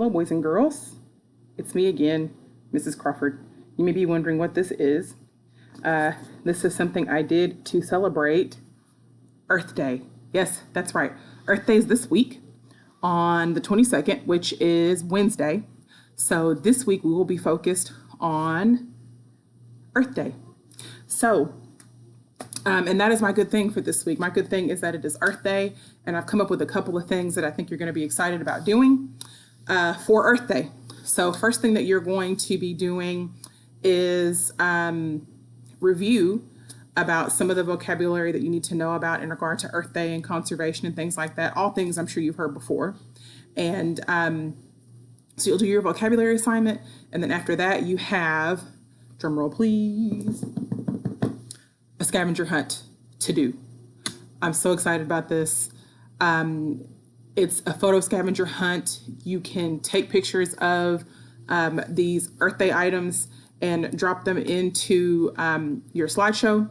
Hello, boys and girls. It's me again, Mrs. Crawford. You may be wondering what this is. This is something I did to celebrate Earth Day. Yes, that's right. Earth Day is this week on the 22nd, which is Wednesday. So this week we will be focused on Earth Day. So, and that is my good thing for this week. My good thing is that it is Earth Day, and I've come up with a couple of things that I think you're going to be excited about doing for Earth Day. So first thing that you're going to be doing is review about some of the vocabulary that you need to know about in regard to Earth Day and conservation and things like that. All things I'm sure you've heard before. And so you'll do your vocabulary assignment, and then after that you have, drum roll please, a scavenger hunt to do. I'm so excited about this. It's a photo scavenger hunt. You can take pictures of these Earth Day items and drop them into your slideshow.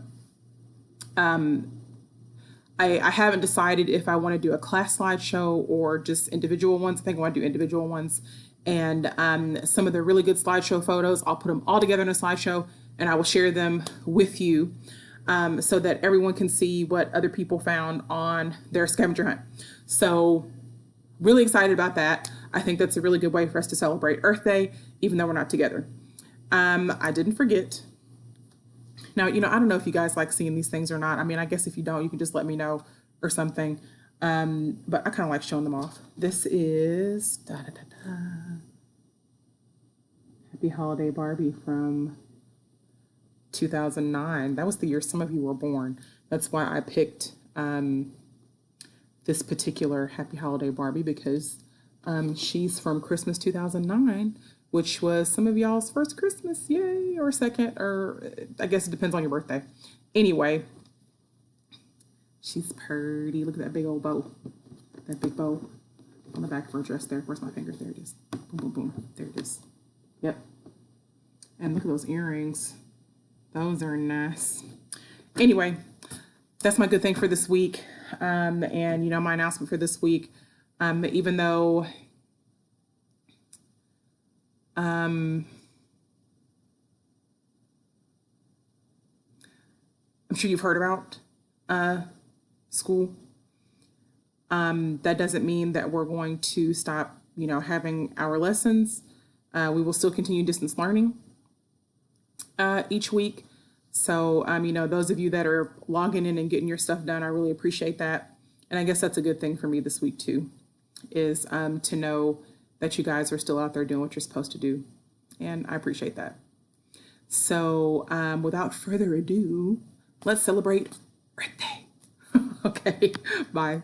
I haven't decided if I want to do a class slideshow or just individual ones. I think I want to do individual ones. And some of the really good slideshow photos, I'll put them all together in a slideshow and I will share them with you so that everyone can see what other people found on their scavenger hunt. So really excited about that. I think that's a really good way for us to celebrate Earth Day, even though we're not together. I didn't forget. Now, I don't know if you guys like seeing these things or not. I mean, I guess if you don't, you can just let me know or something. But I kind of like showing them off. This is Happy Holiday Barbie from 2009. That was the year some of you were born. That's why I picked this particular Happy Holiday Barbie, because she's from Christmas 2009, which was some of y'all's first Christmas, yay, or second, or I guess it depends on your birthday. Anyway, she's pretty. Look at that big old bow. That big bow on the back of her dress there. Where's my fingers? There it is. Boom, boom, boom. There it is. Yep. And look at those earrings. Those are nice. Anyway, that's my good thing for this week. And, my announcement for this week, even though I'm sure you've heard about school. That doesn't mean that we're going to stop, having our lessons. We will still continue distance learning each week. So, those of you that are logging in and getting your stuff done, I really appreciate that. And I guess that's a good thing for me this week too, is to know that you guys are still out there doing what you're supposed to do. And I appreciate that. So without further ado, let's celebrate Earth Day. Okay, bye.